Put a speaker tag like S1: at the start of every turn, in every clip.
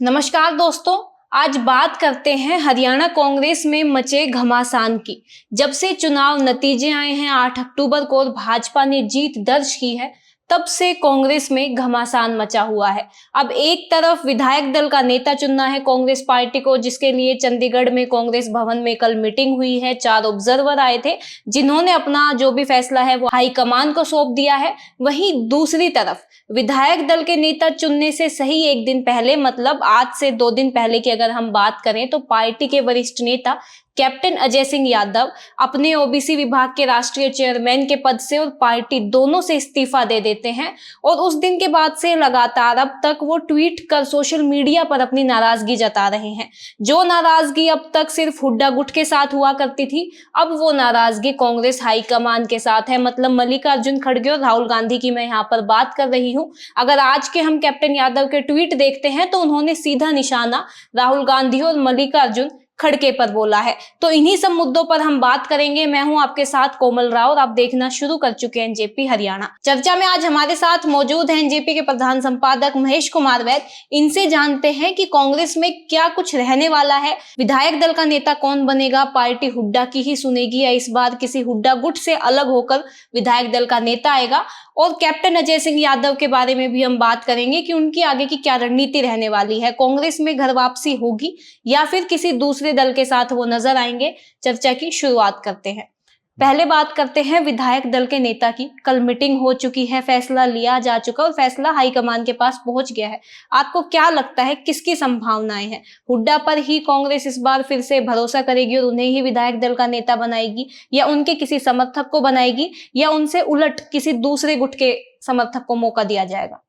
S1: नमस्कार दोस्तों, आज बात करते हैं हरियाणा कांग्रेस में मचे घमासान की। जब से चुनाव नतीजे आए हैं 8 अक्टूबर को और भाजपा ने जीत दर्ज की है, तब से कांग्रेस में घमासान मचा हुआ है। अब एक तरफ विधायक दल का नेता चुनना है कांग्रेस पार्टी को, जिसके लिए चंडीगढ़ में कांग्रेस भवन में कल मीटिंग हुई है। 4 ऑब्जर्वर आए थे जिन्होंने अपना जो भी फैसला है वो हाईकमान को सौंप दिया है। वहीं दूसरी तरफ विधायक दल के नेता चुनने से सही एक दिन पहले, मतलब आज से 2 दिन पहले की अगर हम बात करें, तो पार्टी के वरिष्ठ नेता कैप्टन अजय सिंह यादव अपने ओबीसी विभाग के राष्ट्रीय चेयरमैन के पद से और पार्टी दोनों से इस्तीफा दे देते हैं। और उस दिन के बाद से लगातार अब तक वो ट्वीट कर सोशल मीडिया पर अपनी नाराजगी जता रहे हैं। जो नाराजगी अब तक सिर्फ हुड्डा गुट के साथ हुआ करती थी, अब वो नाराजगी कांग्रेस हाईकमान के साथ है। मतलब मल्लिकार्जुन खड़गे और राहुल गांधी की मैं यहाँ पर बात कर रही हूँ। अगर आज के हम कैप्टन यादव के ट्वीट देखते हैं तो उन्होंने सीधा निशाना राहुल गांधी और मल्लिकार्जुन खड़गे पर बोला है। तो इन्हीं सब मुद्दों पर हम बात करेंगे। मैं हूं आपके साथ कोमल राव और आप देखना शुरू कर चुके हैं एनजेपी हरियाणा। चर्चा में आज हमारे साथ मौजूद हैं एनजेपी के प्रधान संपादक महेश कुमार वैद। इनसे जानते हैं कि कांग्रेस में क्या कुछ रहने वाला है, विधायक दल का नेता कौन बनेगा, पार्टी हुड्डा की ही सुनेगी या इस बार किसी हुड्डा गुट से अलग होकर विधायक दल का नेता आएगा। और कैप्टन अजय सिंह यादव के बारे में भी हम बात करेंगे कि उनकी आगे की क्या रणनीति रहने वाली है, कांग्रेस में घर वापसी होगी या फिर किसी दूसरे दल के साथ वो नजर आएंगे। चर्चा की शुरुआत करते हैं। पहले बात करते हैं विधायक दल के नेता की। कल मीटिंग हो चुकी है, फैसला लिया जा चुका और फैसला हाईकमान के पास पहुंच गया है। आपको क्या लगता है, किसकी संभावनाएं हैं? हुड्डा पर ही कांग्रेस इस बार फिर से भरोसा करेगी और उन्हें ही विधायक दल का नेता बनाएगी, या उनके किसी समर्थक को बनाएगी, या उनसे उलट किसी दूसरे गुट के समर्थक को मौका दिया जाएगा?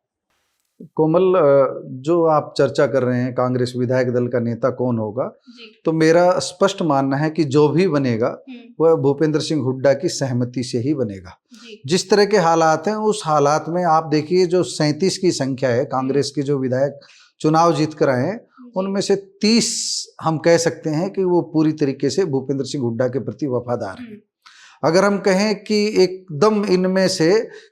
S2: कोमल, जो आप चर्चा कर रहे हैं कांग्रेस विधायक दल का नेता कौन होगा, तो मेरा स्पष्ट मानना है कि जो भी बनेगा वह भूपेंद्र सिंह हुड्डा की सहमति से ही बनेगा। जिस तरह के हालात हैं उस हालात में आप देखिए, जो 37 की संख्या है कांग्रेस के जो विधायक चुनाव जीत कर आए हैं, उनमें से 30 हम कह सकते हैं कि वो पूरी तरीके से भूपेंद्र सिंह हुड्डा के प्रति वफादार हैं। अगर हम कहें कि एकदम इनमें से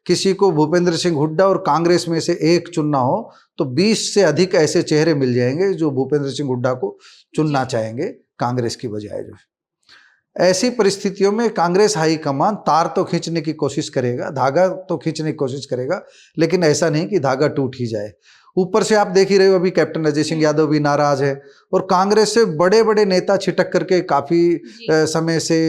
S2: किसी को भूपेंद्र सिंह हुड्डा और कांग्रेस में से एक चुनना हो, तो 20 से अधिक ऐसे चेहरे मिल जाएंगे जो भूपेंद्र सिंह हुड्डा को चुनना चाहेंगे कांग्रेस की बजाय। जो ऐसी परिस्थितियों में कांग्रेस हाईकमान तार तो खींचने की कोशिश करेगा, धागा तो खींचने की कोशिश करेगा, लेकिन ऐसा नहीं कि धागा टूट ही जाए। ऊपर से आप देख ही रहे हो, अभी कैप्टन अजय सिंह यादव भी नाराज है और कांग्रेस से बड़े बड़े नेता छिटक करके काफी समय से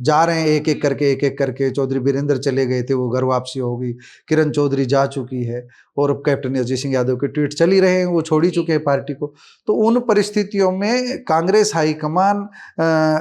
S2: जा रहे हैं, एक एक करके। चौधरी बीरेंद्र चले गए थे, वो घर वापसी होगी। किरण चौधरी जा चुकी है और अब कैप्टन अजय सिंह यादव के ट्वीट चल ही रहे हैं, वो छोड़ ही चुके हैं पार्टी को। तो उन परिस्थितियों में कांग्रेस हाईकमान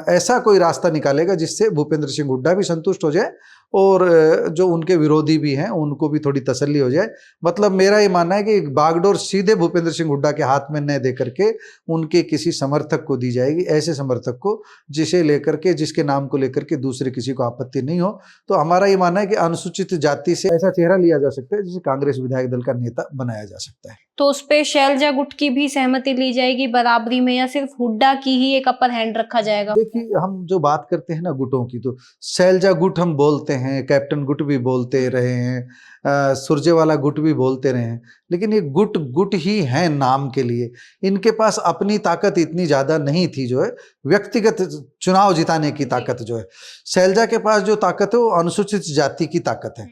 S2: ऐसा कोई रास्ता निकालेगा जिससे भूपेंद्र सिंह हुड्डा भी संतुष्ट हो जाए और जो उनके विरोधी भी हैं उनको भी थोड़ी तसल्ली हो जाए। मतलब मेरा ये मानना है कि बागडोर सीधे भूपेंद्र सिंह हुड्डा के हाथ में न दे करके उनके किसी समर्थक को दी जाएगी, ऐसे समर्थक को जिसे लेकर के, जिसके नाम को लेकर के दूसरे किसी को आपत्ति नहीं हो। तो हमारा ये मानना है कि अनुसूचित जाति से ऐसा चेहरा लिया जा सकता है जिसे कांग्रेस विधायक दल का नेता बनाया जा सकता है।
S1: तो उस पे शैलजा गुट की भी सहमति ली जाएगी बराबरी में, या सिर्फ हुड्डा की ही एक अपर हैंड रखा जाएगा?
S2: देखिए, हम जो बात करते हैं ना गुटों की, तो शैलजा गुट हम बोलते हैं, कैप्टन गुट भी बोलते रहे हैं, सुरजेवाला गुट भी बोलते रहे हैं, लेकिन ये गुट ही हैं नाम के लिए। इनके पास अपनी ताकत इतनी ज़्यादा नहीं थी, जो है व्यक्तिगत चुनाव जिताने की ताकत जो है। शैलजा के पास जो ताकत है वो अनुसूचित जाति की ताकत है,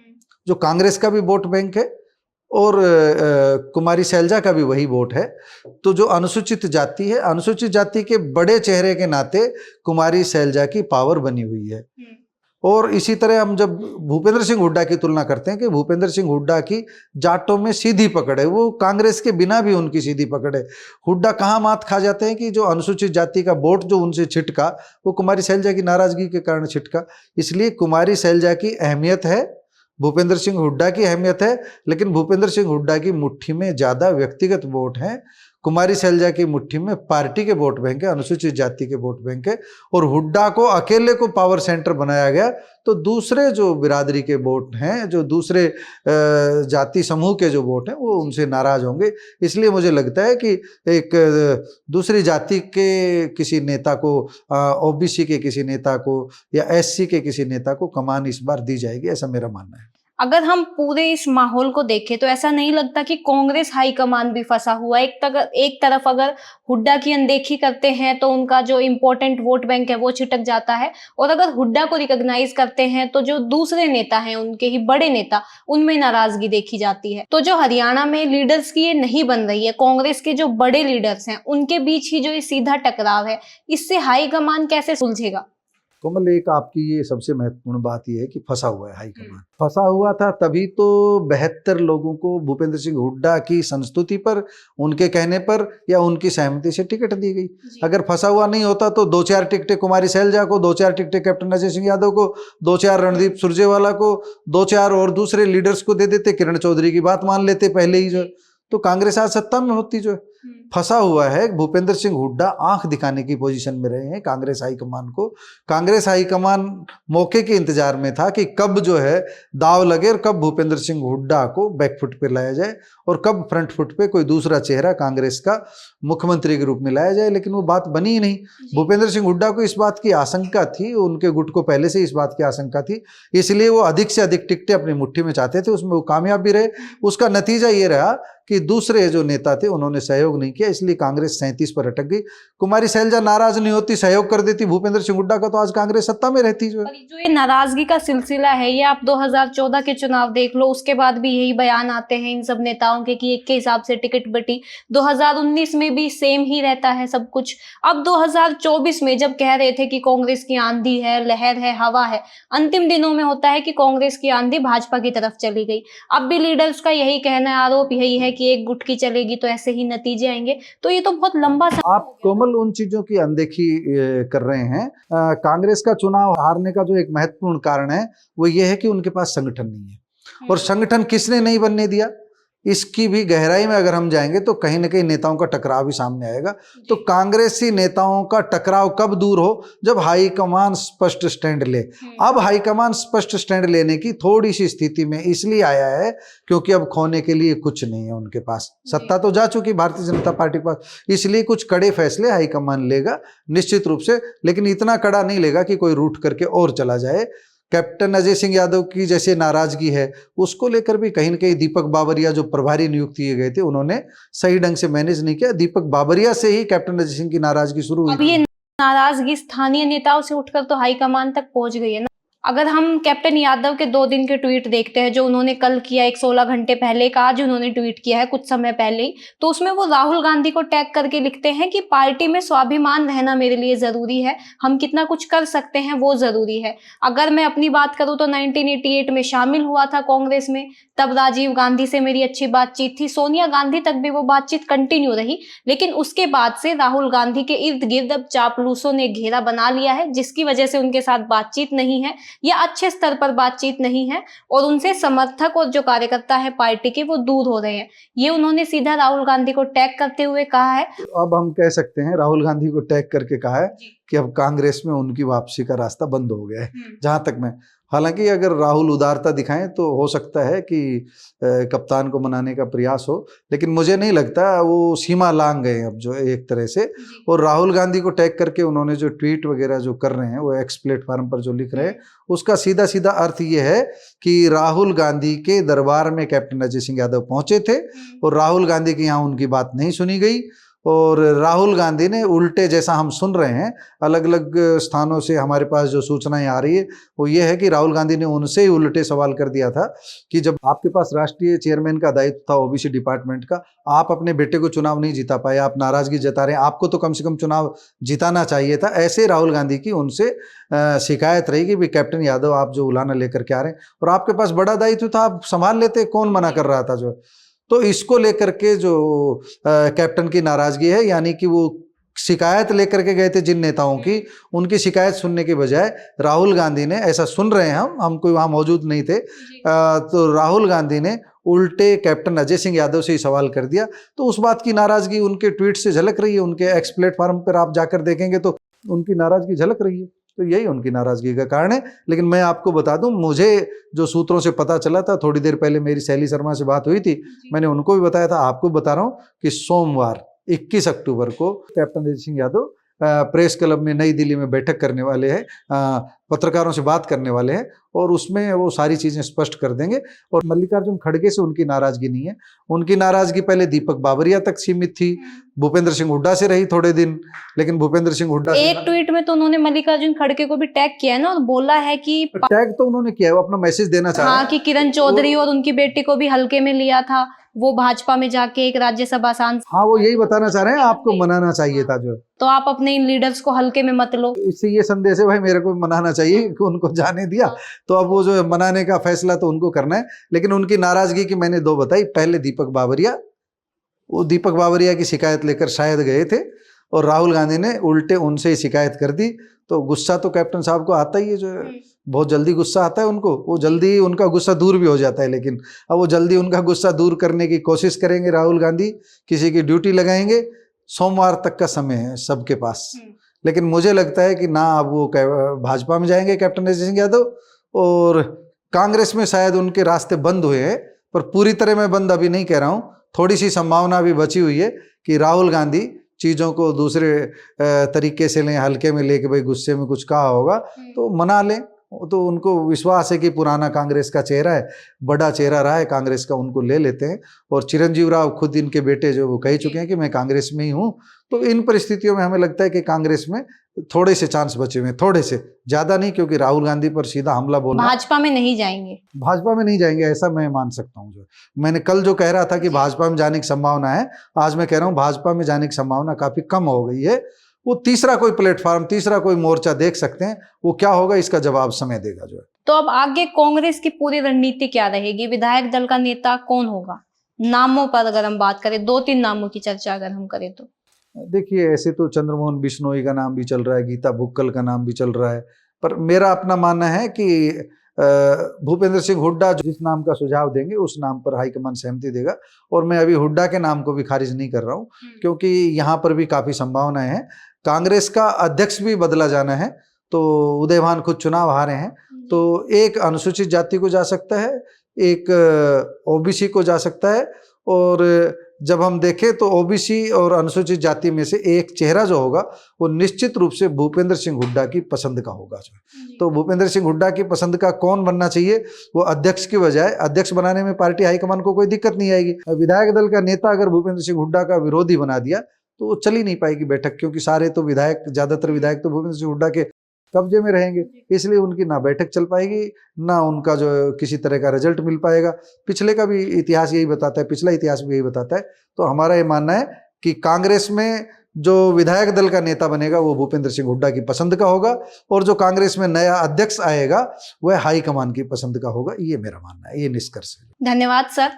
S2: जो कांग्रेस का भी वोट बैंक है और कुमारी शैलजा का भी वही वोट है। तो जो अनुसूचित जाति है, अनुसूचित जाति के बड़े चेहरे के नाते कुमारी शैलजा की पावर बनी हुई है। और इसी तरह हम जब भूपेंद्र सिंह हुड्डा की तुलना करते हैं कि भूपेंद्र सिंह हुड्डा की जाटों में सीधी पकड़ है, वो कांग्रेस के बिना भी उनकी सीधी पकड़ है। हुड्डा कहाँ मात खा जाते हैं कि जो अनुसूचित जाति का वोट जो उनसे छिटका, वो कुमारी शैलजा की नाराजगी के कारण छिटका। इसलिए कुमारी शैलजा की अहमियत है, भूपेंद्र सिंह हुड्डा की अहमियत है, लेकिन भूपेंद्र सिंह हुड्डा की मुट्ठी में ज़्यादा व्यक्तिगत वोट हैं। कुमारी शैलजा की मुट्ठी में पार्टी के वोट बैंक है, अनुसूचित जाति के वोट बैंक है। और हुड्डा को अकेले को पावर सेंटर बनाया गया, तो दूसरे जो बिरादरी के वोट हैं, जो दूसरे जाति समूह के जो वोट हैं, वो उनसे नाराज होंगे। इसलिए मुझे लगता है कि एक दूसरी जाति के किसी नेता को, ओबीसी के किसी नेता को या एससी के किसी नेता को कमान इस बार दी जाएगी, ऐसा मेरा मानना है।
S1: अगर हम पूरे इस माहौल को देखें तो ऐसा नहीं लगता कि कांग्रेस हाईकमान भी फंसा हुआ है। एक तरफ अगर हुड्डा की अनदेखी करते हैं तो उनका जो इम्पोर्टेंट वोट बैंक है वो छिटक जाता है, और अगर हुड्डा को रिकॉग्नाइज करते हैं तो जो दूसरे नेता हैं, उनके ही बड़े नेता, उनमें नाराजगी देखी जाती है। तो जो हरियाणा में लीडर्स की ये नहीं बन रही है, कांग्रेस के जो बड़े लीडर्स हैं उनके बीच ही जो ये सीधा टकराव है, इससे हाईकमान कैसे सुलझेगा?
S2: कोमल, एक आपकी ये सबसे महत्वपूर्ण बात ये है कि फंसा हुआ है हाईकमान। फंसा हुआ था तभी तो 72 लोगों को भूपेंद्र सिंह हुड्डा की संस्तुति पर, उनके कहने पर या उनकी सहमति से टिकट दी गई। अगर फंसा हुआ नहीं होता तो 2-4 टिकटें कुमारी सैलजा को, 2-4 टिकटें कैप्टन अजय सिंह यादव को, 2-4 रणदीप सुरजेवाला को, 2-4 और दूसरे लीडर्स को दे देते, किरण चौधरी की बात मान लेते पहले ही, जो तो कांग्रेस आज सत्ता में होती। जो फंसा हुआ है भूपेंद्र सिंह हुड्डा, आंख दिखाने की पोजीशन में रहे हैं कांग्रेस हाईकमान को। कांग्रेस हाईकमान मौके के इंतजार में था कि कब जो है दाव लगे और कब भूपेंद्र सिंह हुड्डा को बैकफुट पे लाया जाए और कब फ्रंट फुट पे कोई दूसरा चेहरा कांग्रेस का मुख्यमंत्री के रूप में लाया जाए, लेकिन वो बात बनी ही नहीं। भूपेंद्र सिंह हुड्डा को इस बात की आशंका थी, उनके गुट को पहले से इस बात की आशंका थी, इसलिए वो अधिक से अधिक टिकटें अपनी मुट्ठी में चाहते थे। उसमें वो कामयाब भी रहे। उसका नतीजा ये रहा कि दूसरे जो नेता थे उन्होंने सहयोग नहीं किया, इसलिए कांग्रेस 37 पर अटक गई। कुमारी सैलजा नाराज नहीं होती, सहयोग कर देती भूपेंद्र सिंह हुड्डा का, तो आज कांग्रेस सत्ता में रहती। जो
S1: ये नाराजगी का सिलसिला है, ये आप 2014 के चुनाव देख लो, उसके बाद भी यही बयान आते हैं इन सब नेताओं के कि एक के हिसाब से टिकट बटी। 2019 में भी सेम ही रहता है सब कुछ। अब 2024 में जब कह रहे थे कि कांग्रेस की आंधी है, लहर है, हवा है, अंतिम दिनों में होता है कि कांग्रेस की आंधी भाजपा की तरफ चली गई। अब भी लीडर्स का यही कहना है, आरोप यही है कि एक गुट की चलेगी तो ऐसे ही नतीजे आएंगे। तो ये तो बहुत लंबा समय
S2: आप कोमल उन चीजों की अनदेखी कर रहे हैं। कांग्रेस का चुनाव हारने का जो एक महत्वपूर्ण कारण है वो ये है कि उनके पास संगठन नहीं है। और संगठन किसने नहीं बनने दिया, इसकी भी गहराई में अगर हम जाएंगे तो कहीं ना कहीं नेताओं का टकराव भी सामने आएगा। तो कांग्रेसी नेताओं का टकराव कब दूर हो, जब हाईकमान स्पष्ट स्टैंड ले। अब हाईकमान स्पष्ट स्टैंड लेने की थोड़ी सी स्थिति में इसलिए आया है क्योंकि अब खोने के लिए कुछ नहीं है उनके पास। सत्ता तो जा चुकी भारतीय जनता पार्टी के पास, इसलिए कुछ कड़े फैसले हाईकमान लेगा निश्चित रूप से, लेकिन इतना कड़ा नहीं लेगा कि कोई रूठ करके और चला जाए। कैप्टन अजय सिंह यादव की जैसे नाराजगी है, उसको लेकर भी कहीं न कहीं दीपक बाबरिया जो प्रभारी नियुक्त किए गए थे उन्होंने सही ढंग से मैनेज नहीं किया। दीपक बाबरिया से ही कैप्टन अजय सिंह की नाराजगी शुरू हुई।
S1: अब ये नाराजगी स्थानीय नेताओं से उठकर तो हाईकमान तक पहुंच गई है ना। अगर हम कैप्टन यादव के 2 दिन के ट्वीट देखते हैं जो उन्होंने कल किया, एक 16 घंटे पहले का आज उन्होंने ट्वीट किया है कुछ समय पहले ही, तो उसमें वो राहुल गांधी को टैग करके लिखते हैं कि पार्टी में स्वाभिमान रहना मेरे लिए जरूरी है, हम कितना कुछ कर सकते हैं वो जरूरी है। अगर मैं अपनी बात करूं तो 1988 में शामिल हुआ था कांग्रेस में, तब राजीव गांधी से मेरी अच्छी बातचीत थी, सोनिया गांधी तक भी वो बातचीत कंटिन्यू रही, लेकिन उसके बाद से राहुल गांधी के इर्द गिर्द अब चापलूसों ने घेरा बना लिया है, जिसकी वजह से उनके साथ बातचीत नहीं है या अच्छे स्तर पर बातचीत नहीं है, और उनसे समर्थक और जो कार्यकर्ता है पार्टी के वो दूर हो रहे हैं। ये उन्होंने सीधा राहुल गांधी को टैग करते हुए कहा है।
S2: अब हम कह सकते हैं राहुल गांधी को टैग करके कहा है कि अब कांग्रेस में उनकी वापसी का रास्ता बंद हो गया है। जहां तक मैं, हालांकि अगर राहुल उदारता दिखाएं तो हो सकता है कि कप्तान को मनाने का प्रयास हो, लेकिन मुझे नहीं लगता, वो सीमा लांघ गए अब जो एक तरह से। और राहुल गांधी को टैग करके उन्होंने जो ट्वीट वगैरह जो कर रहे हैं, वो एक्स प्लेटफॉर्म पर जो लिख रहे हैं, उसका सीधा सीधा अर्थ ये है कि राहुल गांधी के दरबार में कैप्टन अजय सिंह यादव पहुंचे थे और राहुल गांधी की यहाँ उनकी बात नहीं सुनी गई, और राहुल गांधी ने उल्टे, जैसा हम सुन रहे हैं अलग अलग स्थानों से हमारे पास जो सूचनाएं आ रही है वो ये है कि राहुल गांधी ने उनसे ही उल्टे सवाल कर दिया था कि जब आपके पास राष्ट्रीय चेयरमैन का दायित्व था ओबीसी डिपार्टमेंट का, आप अपने बेटे को चुनाव नहीं जिता पाए, आप नाराजगी जता रहे हैं, आपको तो कम से कम चुनाव जिताना चाहिए था। ऐसे राहुल गांधी की उनसे शिकायत रही कि भाई कैप्टन यादव आप जो उलाना लेकर के आ रहे हैं और आपके पास बड़ा दायित्व था, आप संभाल लेते, कौन मना कर रहा था। जो तो इसको लेकर के जो कैप्टन की नाराजगी है, यानी कि वो शिकायत लेकर के गए थे जिन नेताओं की, उनकी शिकायत सुनने के बजाय राहुल गांधी ने, ऐसा सुन रहे हैं हम कोई वहाँ मौजूद नहीं थे, तो राहुल गांधी ने उल्टे कैप्टन अजय सिंह यादव से ही सवाल कर दिया। तो उस बात की नाराजगी उनके ट्वीट से झलक रही है, उनके एक्स प्लेटफॉर्म पर आप जाकर देखेंगे तो उनकी नाराजगी झलक रही है। तो यही उनकी नाराजगी का कारण है। लेकिन मैं आपको बता दूं, मुझे जो सूत्रों से पता चला था, थोड़ी देर पहले मेरी शैली शर्मा से बात हुई थी, मैंने उनको भी बताया था, आपको बता रहा हूं कि सोमवार 21 अक्टूबर को captain Ajay Singh Yadav press club में नई दिल्ली में बैठक करने वाले हैं, पत्रकारों से बात करने वाले हैं और उसमें वो सारी चीज़ें स्पष्ट कर देंगे। और मल्लिकार्जुन खड़गे से उनकी नाराज़गी नहीं है, उनकी नाराज़गी पहले दीपक बाबरिया तक सीमित थी, भूपेंद्र सिंह हुड्डा से रही थोड़े दिन, लेकिन भूपेंद्र सिंह हुड्डा
S1: एक ट्वीट में तो उन्होंने मल्लिकार्जुन खड़गे को भी टैग किया है ना, और बोला है कि
S2: टैग तो उन्होंने किया है, वो अपना मैसेज देना चाह रहे हैं।
S1: हाँ, कि किरण चौधरी और उनकी बेटी को भी हल्के में लिया था, वो भाजपा में जाके एक राज्यसभा सांसद।
S2: हाँ, वो यही बताना चाह रहे हैं, आपको मनाना चाहिए था जो,
S1: तो आप अपने इन लीडर्स को हल्के में मत लो।
S2: इससे ये संदेश है भाई मेरे को मनाना चाहिए कि उनको जाने दिया, तो अब वो जो है मनाने का फैसला तो उनको करना है। लेकिन उनकी नाराजगी की मैंने दो बताई। पहले दीपक बाबरिया, वो दीपक बाबरिया की शिकायत लेकर शायद गए थे और राहुल गांधी ने उल्टे उनसे ही शिकायत कर दी, तो गुस्सा तो कैप्टन साहब को आता ही है, जो है बहुत जल्दी गुस्सा आता है उनको, वो जल्दी उनका गुस्सा दूर भी हो जाता है। लेकिन अब वो जल्दी उनका गुस्सा दूर करने की कोशिश करेंगे राहुल गांधी, किसी की ड्यूटी लगाएंगे, सोमवार तक का समय है सबके पास। लेकिन मुझे लगता है कि ना अब वो भाजपा में जाएंगे कैप्टन अजय सिंह यादव, और कांग्रेस में शायद उनके रास्ते बंद हुए हैं, पर पूरी तरह मैं बंद अभी नहीं कह रहा हूँ, थोड़ी सी संभावना भी बची हुई है कि राहुल गांधी चीज़ों को दूसरे तरीके से लें, हल्के में लेके भाई गुस्से में कुछ कहा होगा तो मना लें। तो उनको विश्वास है कि पुराना कांग्रेस का चेहरा है, बड़ा चेहरा रहा है कांग्रेस का, उनको ले लेते हैं। और चिरंजीव राव खुद इनके बेटे जो वो कह चुके हैं कि मैं कांग्रेस में ही हूँ। तो इन परिस्थितियों में हमें लगता है कि कांग्रेस में थोड़े से चांस बचे हुए हैं, थोड़े से, ज़्यादा नहीं, क्योंकि राहुल गांधी पर सीधा हमला बोलना।
S1: भाजपा में नहीं जाएंगे,
S2: भाजपा में नहीं जाएंगे ऐसा मैं मान सकता हूँ। जो मैंने कल जो कह रहा था कि भाजपा में जाने की संभावना है, आज मैं कह रहा हूँ भाजपा में जाने की संभावना काफ़ी कम हो गई है। वो तीसरा कोई प्लेटफॉर्म, तीसरा कोई मोर्चा देख सकते हैं, वो क्या होगा इसका जवाब समय देगा। जो है
S1: तो अब आगे कांग्रेस की पूरी रणनीति क्या रहेगी, विधायक दल का नेता कौन होगा? नामों पर अगर हम बात करें, 2-3 नामों की चर्चा अगर हम करें तो
S2: देखिए, ऐसे तो चंद्रमोहन बिश्नोई का नाम भी चल रहा है, गीता भुक्कल का नाम भी चल रहा है, पर मेरा अपना मानना है कि भूपेंद्र सिंह हुड्डा जिस नाम का सुझाव देंगे उस नाम पर हाईकमान सहमति देगा। और मैं अभी हुड्डा के नाम को भी खारिज नहीं कर रहा हूँ, क्योंकि यहाँ पर भी काफ़ी संभावनाएं हैं। कांग्रेस का अध्यक्ष भी बदला जाना है, तो उदयभान खुद चुनाव हारे हैं, तो एक अनुसूचित जाति को जा सकता है, एक ओबीसी को जा सकता है। और जब हम देखें तो ओबीसी और अनुसूचित जाति में से एक चेहरा जो होगा वो निश्चित रूप से भूपेंद्र सिंह हुड्डा की पसंद का होगा। तो भूपेंद्र सिंह हुड्डा की पसंद का कौन बनना चाहिए, वो अध्यक्ष की बजाय, अध्यक्ष बनाने में पार्टी हाईकमान को कोई दिक्कत नहीं आएगी। विधायक दल का नेता अगर भूपेंद्र सिंह हुड्डा का विरोधी बना दिया तो वो चल ही नहीं पाएगी बैठक, क्योंकि सारे तो विधायक, ज़्यादातर विधायक तो भूपेंद्र सिंह हुड्डा के कब्जे में रहेंगे, इसलिए उनकी ना बैठक चल पाएगी, ना उनका जो किसी तरह का रिजल्ट मिल पाएगा। पिछले का भी इतिहास यही बताता है, पिछला इतिहास भी यही बताता है। तो हमारा ये मानना है कि कांग्रेस में जो विधायक दल का नेता बनेगा वो भूपेंद्र सिंह हुड्डा की पसंद का होगा, और जो कांग्रेस में नया अध्यक्ष आएगा वह हाईकमान की पसंद का होगा। ये मेरा मानना है, ये निष्कर्ष है।
S1: धन्यवाद सर,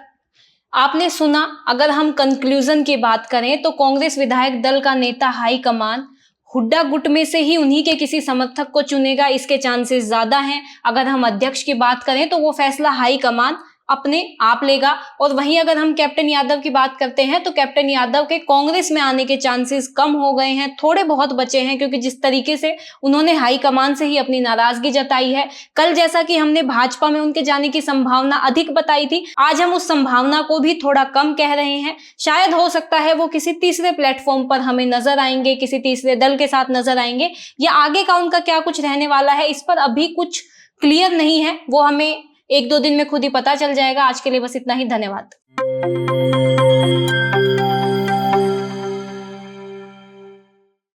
S1: आपने सुना। अगर हम कंक्लूजन की बात करें तो कांग्रेस विधायक दल का नेता हाईकमान हुड्डा गुट में से ही उन्हीं के किसी समर्थक को चुनेगा, इसके चांसेस ज्यादा हैं। अगर हम अध्यक्ष की बात करें तो वो फैसला हाईकमान अपने आप लेगा। और वहीं अगर हम कैप्टन यादव की बात करते हैं तो कैप्टन यादव के कांग्रेस में आने के चांसेस कम हो गए हैं, थोड़े बहुत बचे हैं, क्योंकि जिस तरीके से उन्होंने हाईकमान से ही अपनी नाराजगी जताई है। कल जैसा कि हमने भाजपा में उनके जाने की संभावना अधिक बताई थी, आज हम उस संभावना को भी थोड़ा कम कह रहे हैं। शायद हो सकता है वो किसी तीसरे प्लेटफॉर्म पर हमें नजर आएंगे, किसी तीसरे दल के साथ नजर आएंगे, या आगे का उनका क्या कुछ रहने वाला है इस पर अभी कुछ क्लियर नहीं है। वो हमें 1-2 दिन में खुद ही पता चल जाएगा। आज के लिए बस इतना ही, धन्यवाद।